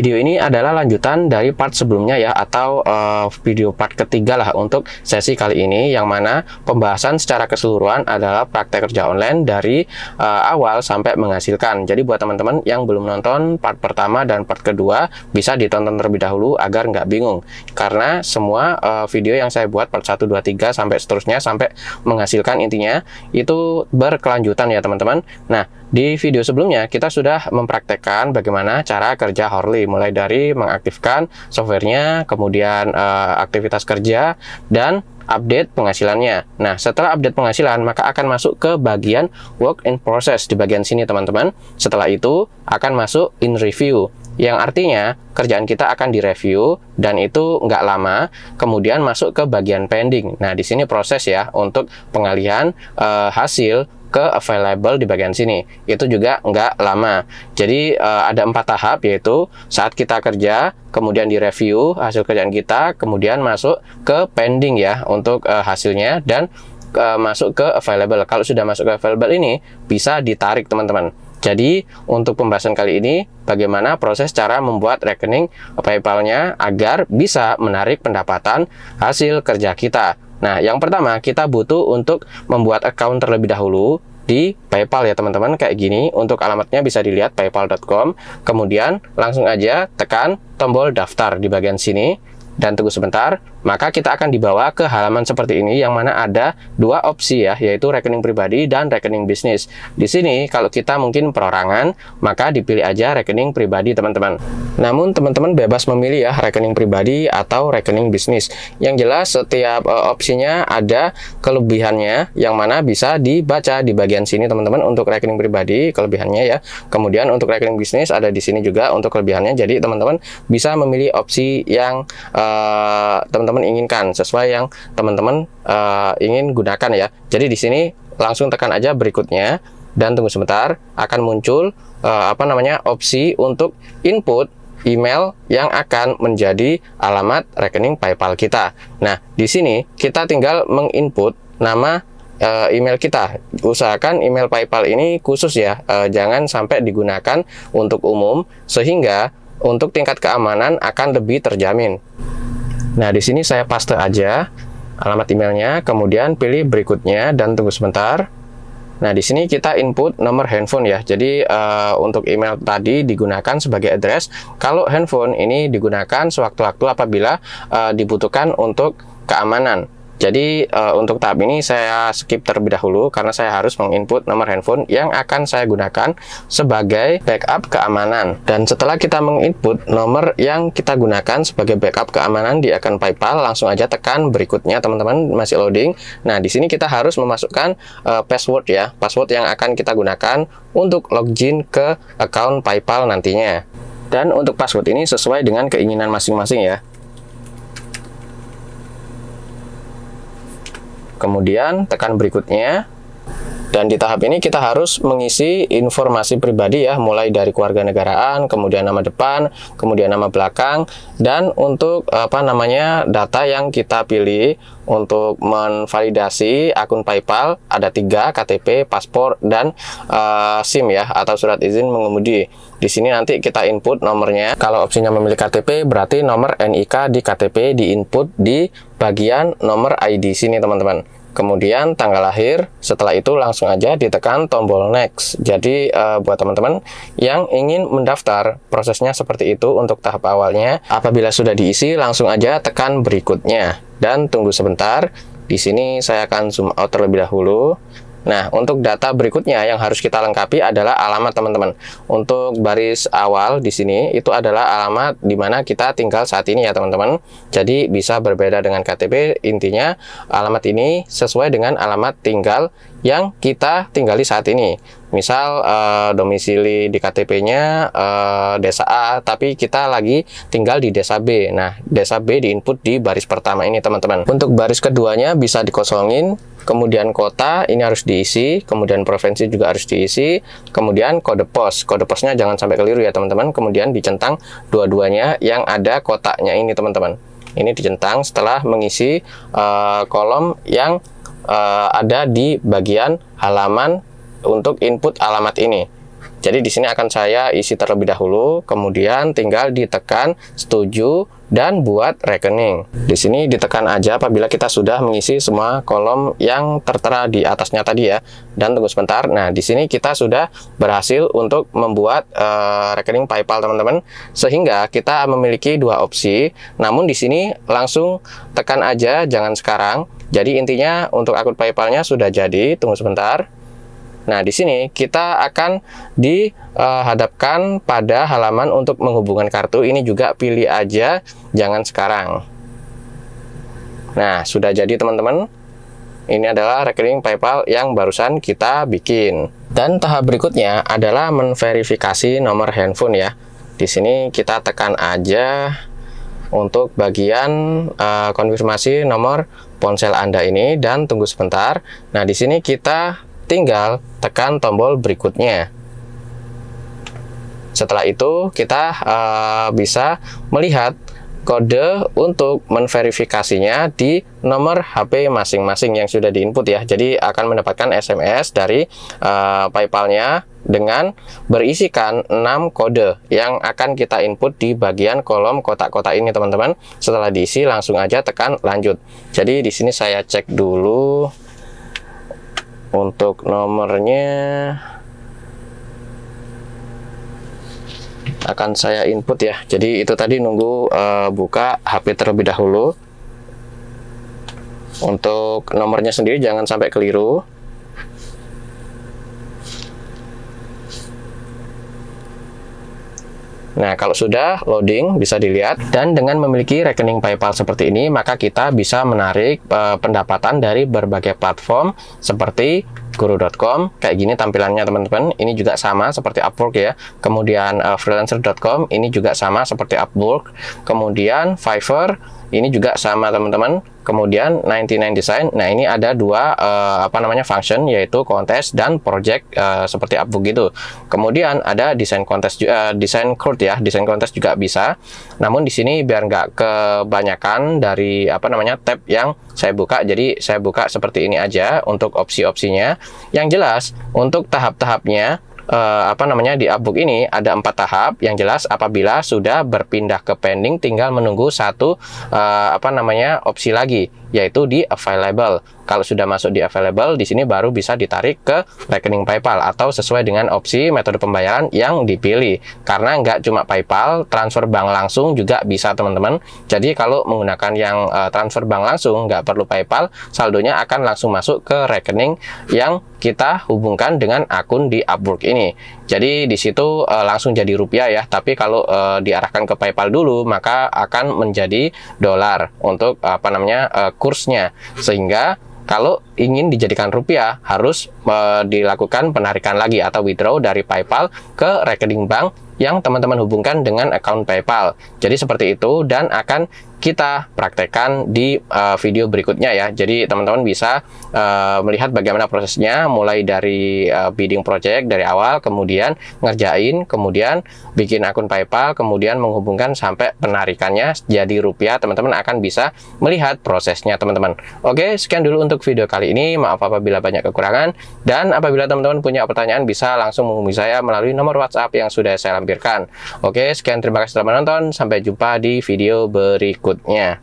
Video ini adalah lanjutan dari part sebelumnya ya, atau video part ketiga lah untuk sesi kali ini, yang mana pembahasan secara keseluruhan adalah praktek kerja online dari awal sampai menghasilkan. Jadi buat teman-teman yang belum nonton part pertama dan part kedua, bisa ditonton terlebih dahulu agar nggak bingung. Karena semua video yang saya buat part 1, 2, 3 sampai seterusnya sampai menghasilkan intinya itu berkelanjutan ya teman-teman. Nah, di video sebelumnya kita sudah mempraktekkan bagaimana cara kerja Hourly, mulai dari mengaktifkan softwarenya, kemudian aktivitas kerja, dan update penghasilannya. Nah, setelah update penghasilan, maka akan masuk ke bagian work in process di bagian sini teman-teman. Setelah itu akan masuk in review, yang artinya kerjaan kita akan direview dan itu nggak lama, kemudian masuk ke bagian pending. Nah, di sini proses ya untuk pengalihan hasil ke available di bagian sini, itu juga nggak lama. Jadi ada 4 tahap, yaitu saat kita kerja, kemudian direview hasil kerjaan kita, kemudian masuk ke pending ya untuk hasilnya, dan masuk ke available. Kalau sudah masuk ke available ini bisa ditarik teman-teman. Jadi untuk pembahasan kali ini, bagaimana proses cara membuat rekening PayPal-nya agar bisa menarik pendapatan hasil kerja kita. Nah, yang pertama kita butuh untuk membuat account terlebih dahulu di PayPal ya teman-teman, kayak gini. Untuk alamatnya bisa dilihat paypal.com. Kemudian langsung aja tekan tombol daftar di bagian sini dan tunggu sebentar, maka kita akan dibawa ke halaman seperti ini, yang mana ada 2 opsi ya, yaitu rekening pribadi dan rekening bisnis. Di sini kalau kita mungkin perorangan, maka dipilih aja rekening pribadi teman-teman. Namun teman-teman bebas memilih ya rekening pribadi atau rekening bisnis. Yang jelas setiap opsinya ada kelebihannya, yang mana bisa dibaca di bagian sini teman-teman. Untuk rekening pribadi kelebihannya ya, kemudian untuk rekening bisnis ada di sini juga untuk kelebihannya. Jadi teman-teman bisa memilih opsi yang teman-teman inginkan, sesuai yang teman-teman ingin gunakan ya. Jadi di sini langsung tekan aja berikutnya dan tunggu sebentar, akan muncul opsi untuk input email yang akan menjadi alamat rekening PayPal kita. Nah, di sini kita tinggal menginput nama email kita. Usahakan email PayPal ini khusus ya, jangan sampai digunakan untuk umum, sehingga untuk tingkat keamanan akan lebih terjamin. Nah, di sini saya paste aja alamat emailnya, kemudian pilih berikutnya dan tunggu sebentar. Nah, di sini kita input nomor handphone ya. Jadi untuk email tadi digunakan sebagai address. Kalau handphone ini digunakan sewaktu-waktu apabila dibutuhkan untuk keamanan. Jadi untuk tahap ini saya skip terlebih dahulu karena saya harus menginput nomor handphone yang akan saya gunakan sebagai backup keamanan. Dan setelah kita menginput nomor yang kita gunakan sebagai backup keamanan di akun PayPal, langsung aja tekan berikutnya teman-teman, masih loading. Nah, di sini kita harus memasukkan password ya, password yang akan kita gunakan untuk login ke akun PayPal nantinya. Dan untuk password ini sesuai dengan keinginan masing-masing ya. Kemudian tekan berikutnya, dan di tahap ini kita harus mengisi informasi pribadi ya, mulai dari kewarganegaraan, kemudian nama depan, kemudian nama belakang, dan untuk data yang kita pilih untuk menvalidasi akun PayPal ada 3, KTP, paspor, dan SIM ya, atau surat izin mengemudi. Di sini nanti kita input nomornya. Kalau opsinya memilih KTP, berarti nomor NIK di KTP diinput di bagian nomor ID sini teman-teman. Kemudian tanggal lahir, setelah itu langsung aja ditekan tombol next. Jadi buat teman-teman yang ingin mendaftar, prosesnya seperti itu untuk tahap awalnya. Apabila sudah diisi, langsung aja tekan berikutnya dan tunggu sebentar. Di sini saya akan zoom out terlebih dahulu. Nah, untuk data berikutnya yang harus kita lengkapi adalah alamat teman-teman. Untuk baris awal di sini itu adalah alamat di mana kita tinggal saat ini ya teman-teman. Jadi bisa berbeda dengan KTP. Intinya alamat ini sesuai dengan alamat tinggal yang kita tinggali saat ini. Misal domisili di KTP-nya desa A, tapi kita lagi tinggal di desa B. Nah, desa B diinput di baris pertama ini teman-teman. Untuk baris keduanya bisa dikosongin. Kemudian kota ini harus diisi, kemudian provinsi juga harus diisi, kemudian kode pos. Kode posnya jangan sampai keliru ya teman-teman. Kemudian dicentang dua-duanya yang ada kotaknya ini teman-teman. Ini dicentang setelah mengisi kolom yang ada di bagian halaman untuk input alamat ini. Jadi di sini akan saya isi terlebih dahulu, kemudian tinggal ditekan setuju dan buat rekening. Di sini ditekan aja apabila kita sudah mengisi semua kolom yang tertera di atasnya tadi ya. Dan tunggu sebentar. Nah, di sini kita sudah berhasil untuk membuat rekening PayPal teman-teman. Sehingga kita memiliki dua opsi. Namun di sini langsung tekan aja, jangan sekarang. Jadi intinya untuk akun PayPal-nya sudah jadi. Tunggu sebentar. Nah, di sini kita akan dihadapkan pada halaman untuk menghubungkan kartu. Ini juga pilih aja, jangan sekarang. Nah, sudah jadi teman-teman. Ini adalah rekening PayPal yang barusan kita bikin. Dan tahap berikutnya adalah menverifikasi nomor handphone ya. Di sini kita tekan aja untuk bagian konfirmasi nomor ponsel Anda ini dan tunggu sebentar. Nah, di sini kita tinggal tekan tombol berikutnya. Setelah itu kita bisa melihat kode untuk menverifikasinya di nomor HP masing-masing yang sudah diinput ya. Jadi akan mendapatkan SMS dari PayPal-nya dengan berisikan 6 kode yang akan kita input di bagian kolom kotak-kotak ini teman-teman. Setelah diisi langsung aja tekan lanjut. Jadi di sini saya cek dulu untuk nomornya. Akan saya input ya. Jadi itu tadi nunggu buka HP terlebih dahulu. Untuk nomornya sendiri jangan sampai keliru. Nah, kalau sudah loading bisa dilihat, dan dengan memiliki rekening PayPal seperti ini maka kita bisa menarik pendapatan dari berbagai platform seperti guru.com. Kayak gini tampilannya teman-teman. Ini juga sama seperti Upwork ya. Kemudian freelancer.com ini juga sama seperti Upwork. Kemudian Fiverr ini juga sama teman-teman. Kemudian 99 Design. Nah, ini ada dua function, yaitu kontes dan project seperti Upwork gitu. Kemudian ada desain kontes, desain course ya. Desain kontes juga bisa. Namun di sini biar nggak kebanyakan dari tab yang saya buka, jadi saya buka seperti ini aja untuk opsi-opsinya. Yang jelas untuk tahap-tahapnya di Upwork ini ada 4 tahap. Yang jelas apabila sudah berpindah ke pending tinggal menunggu satu opsi lagi, yaitu di available. Kalau sudah masuk di available, di sini baru bisa ditarik ke rekening PayPal atau sesuai dengan opsi metode pembayaran yang dipilih. Karena nggak cuma PayPal, transfer bank langsung juga bisa teman-teman. Jadi kalau menggunakan yang transfer bank langsung, nggak perlu PayPal, saldonya akan langsung masuk ke rekening yang kita hubungkan dengan akun di Upwork ini. Jadi di situ langsung jadi rupiah ya. Tapi kalau diarahkan ke PayPal dulu, maka akan menjadi dolar untuk kursnya. Sehingga kalau ingin dijadikan rupiah harus dilakukan penarikan lagi atau withdraw dari PayPal ke rekening bank yang teman-teman hubungkan dengan account PayPal. Jadi seperti itu, dan akan kita praktekkan di video berikutnya ya. Jadi teman-teman bisa melihat bagaimana prosesnya, mulai dari bidding project dari awal, kemudian ngerjain, kemudian bikin akun PayPal, kemudian menghubungkan sampai penarikannya jadi rupiah. Teman-teman akan bisa melihat prosesnya teman-teman. Oke, sekian dulu untuk video kali ini. Maaf apabila banyak kekurangan, dan apabila teman-teman punya pertanyaan bisa langsung menghubungi saya melalui nomor WhatsApp yang sudah saya lampirkan. Oke, sekian, terima kasih telah menonton. Sampai jumpa di video berikutnya.